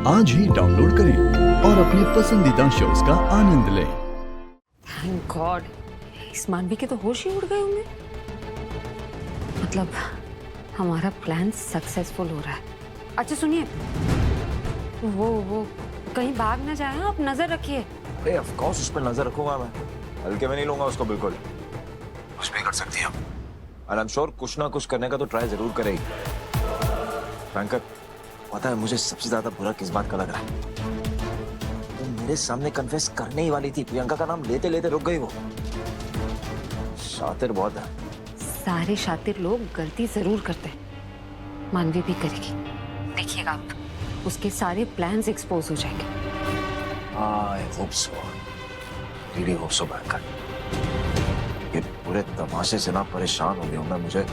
आज ही डाउनलोड करें और अपने पसंदीदा शोज का आनंद लें। थैंक गॉड, इस मानवी के तो होश ही उड़ गए होंगे। मतलब हमारा प्लान सक्सेसफुल हो रहा है। अच्छा सुनिए, वो कहीं भाग ना जाए, आप नजर रखिए। अरे ऑफ कोर्स उस पर नजर रखूंगा मैं, हल्के में नहीं लूंगा उसको बिल्कुल। कुछ भी कर सकती है और आई एम श्योर कुछ ना कुछ करने का तो ट्राई जरूर करेगी। बैंकर, पता है मुझे सबसे ज्यादा बुरा किस बात का लग रहा है? वो मेरे सामने कन्फेस करने ही वाली थी, प्रियंका का नाम लेते लेते रुक गई वो। शातिर बहुत है। सारे शातिर लोग गलती जरूर करते हैं, मानवी भी करेगी। देखिएगा आप, उसके सारे प्लान्स एक्सपोज हो जाएंगे। I hope so, really hope so banker. ये पूरे तमाशे से ना परेशान हो गया हूं मैं, मुझे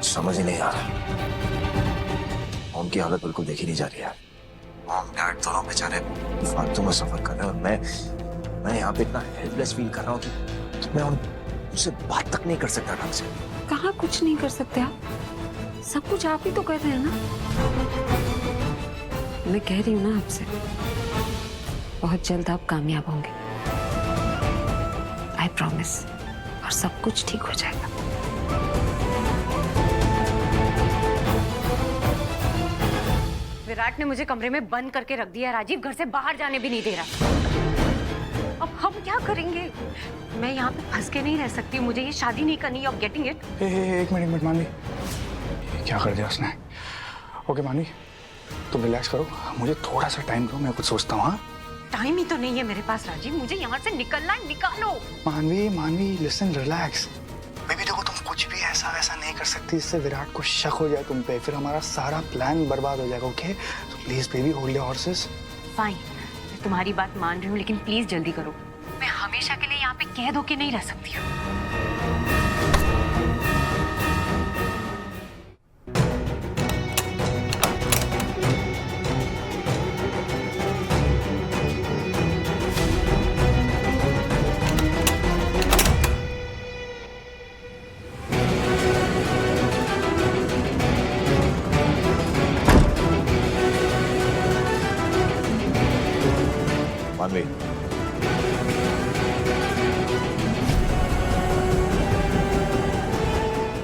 समझ ही नहीं आ रहा। मॉम की हालत बिल्कुल देखी नहीं जा रही है। मॉम डैड दोनों बेचारे फालतू में सफर कर रहे हैं और मैं यहाँ पे इतना हेल्पलेस फील कर रहा हूँ कि मैं उनसे बात तक नहीं कर सकता ढंग से। कहाँ कुछ नहीं कर सकते आप, सब कुछ आप ही तो कर रहे हैं ना। मैं कह रही हूँ ना आपसे, बहुत जल्द आप कामयाब होंगे, आई प्रॉमिस। और सब कुछ ठीक हो जाएगा। विराट ने मुझे कमरे में बंद करके रख दिया, राजीव घर से बाहर जाने भी नहीं दे रहा। अब हम क्या करेंगे? मैं यहाँ पे फंस के नहीं रह सकती, मुझे ये शादी नहीं करनी। You are getting it? एक मिनट मानवी, ये क्या कर दिया उसने? ओके मानवी, तुम रिलैक्स करो, मुझे थोड़ा सा टाइम दो, मैं कुछ सोचता हूँ। हाँ, टाइम ही तो नहीं है मेरे पास राजीव, मुझे यहाँ से निकलना है, निकालो। मानवी लिसन, रिलैक्स। बेबी देखो, तुम कुछ भी ऐसा वैसा नहीं कर सकती जिससे विराट को शक हो जाए तुम पे, फिर हमारा सारा प्लान बर्बाद हो जाएगा। ओके, तो please baby hold your horses. Fine, मैं तुम्हारी बात मान रही हूँ, लेकिन प्लीज जल्दी करो। मैं हमेशा के लिए यहाँ पे कैद होके नहीं रह सकती हूँ। मानवी,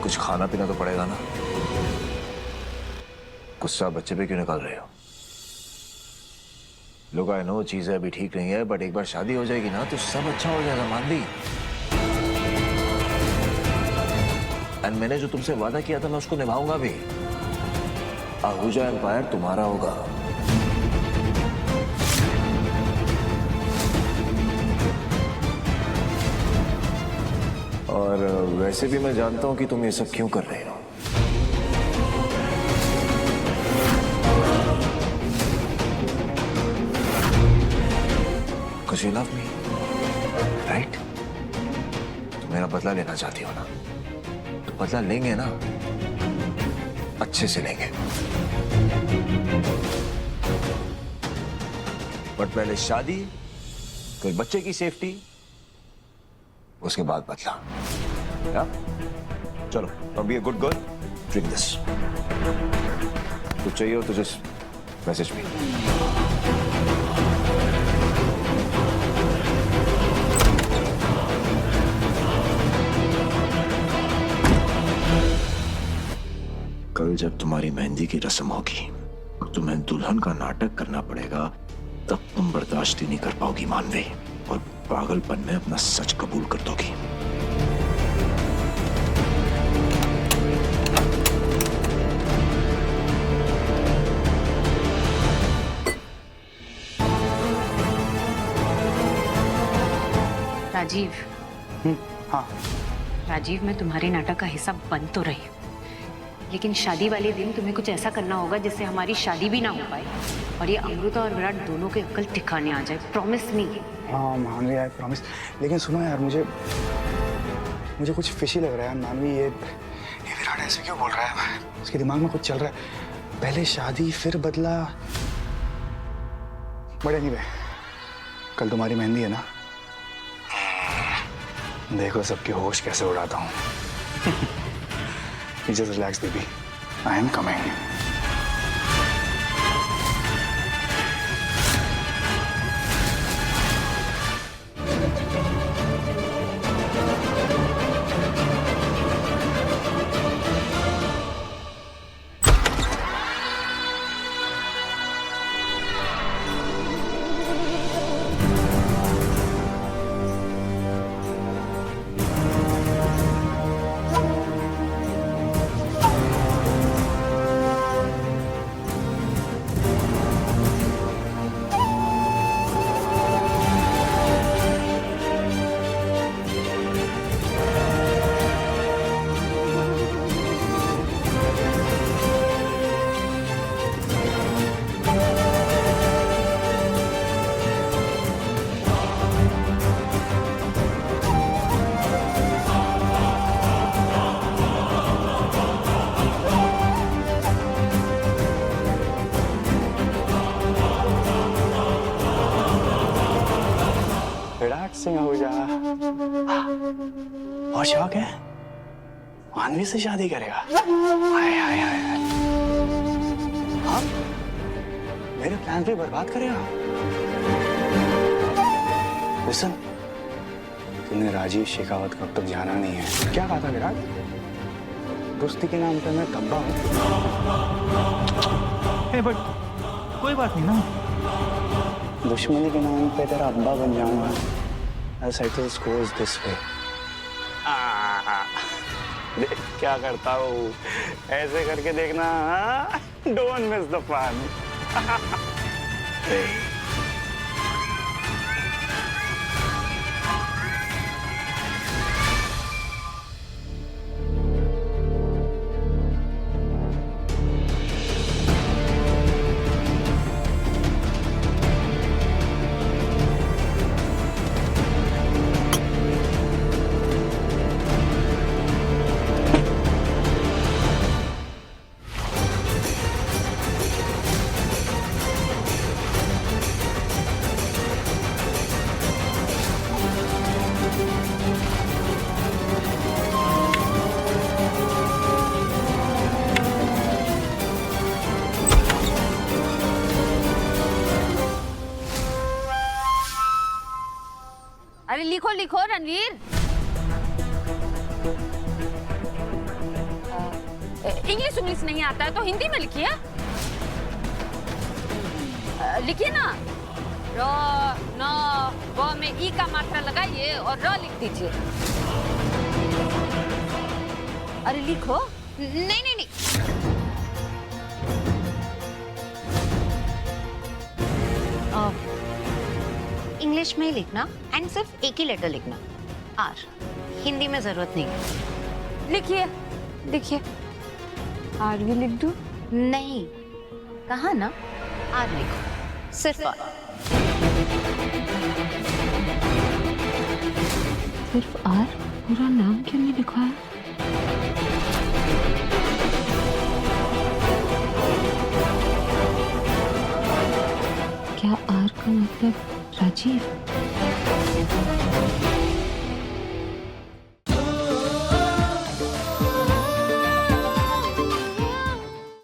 कुछ खाना पीना तो पड़ेगा ना। गुस्सा बच्चे पे क्यों निकाल रहे हो? लोग आई नो चीजें अभी ठीक नहीं है, बट एक बार शादी हो जाएगी ना तो सब अच्छा हो जाएगा मानवी। एंड मैंने जो तुमसे वादा किया था मैं उसको निभाऊंगा भी। आहूजा एम्पायर तुम्हारा होगा। और वैसे भी मैं जानता हूं कि तुम ये सब क्यों कर रहे हो। Because you love me, right? तुम मेरा बदला लेना चाहती हो ना, तो बदला लेंगे ना, अच्छे से लेंगे। बट पहले शादी, फिर बच्चे की सेफ्टी, उसके बाद बदला। या? चलो, अब be a good girl, drink this. कुछ चाहिए हो तो जस्ट मैसेज मी। कल जब तुम्हारी मेहंदी की रस्म होगी, तुम्हें दुल्हन का नाटक करना पड़ेगा, तब तुम बर्दाश्त ही नहीं कर पाओगी मानवी, और पागलपन में अपना सच कबूल कर दोगी। राजीव। हाँ राजीव, मैं तुम्हारे नाटक का हिस्सा बन तो रही हूँ, लेकिन शादी वाले दिन तुम्हें कुछ ऐसा करना होगा जिससे हमारी शादी भी ना हो पाए और ये अमृता और विराट दोनों के अक्ल ठिकाने आ जाए। Promise me? हाँ मानवी, आई प्रॉमिस। लेकिन सुनो यार, मुझे कुछ फिशी लग रहा है मानवी। ये विराट ऐसे क्यों बोल रहा है? उसके दिमाग में कुछ चल रहा है। पहले शादी फिर बदला। बड़े नहीं बे, कल तुम्हारी मेहंदी है ना, देखो सबके होश कैसे उड़ाता हूँ। You just relax, baby. I am coming. Singh Ahuja. और शौक है मानवी से शादी करेगा। हाय हाय हाय हाय। हाँ मेरे प्लान भी बर्बाद करेगा। लिसन, तूने राजीव शेखावत को अब तक जाना नहीं है। क्या कहा था विराट? दोस्ती के नाम पे मैं धब्बा हूँ। बट कोई बात नहीं ना। दुश्मनी के नाम पे तेरा अब्बा बन जाऊंगा। I'll settle scores this way. देख क्या करता हूँ, ऐसे करके देखना। Don't miss the fun. अरे लिखो लिखो रणवीर। इंग्लिश इंग्लिश नहीं आता है तो हिंदी में लिखिए। लिखिए ना। र न व में ई का मात्रा लगाइए और र लिख दीजिए। अरे लिखो। नहीं नहीं नहीं, इंग्लिश में ही लिखना एंड सिर्फ एक ही लेटर लिखना, आर। हिंदी में जरूरत नहीं। लिखिए लिखिए। आर भी लिख दूं? नहीं, कहा ना, आर लिखो, सिर्फ आर। सिर्फ आर? पूरा नाम क्यों नहीं लिखा है? क्या आर का मतलब राजीव?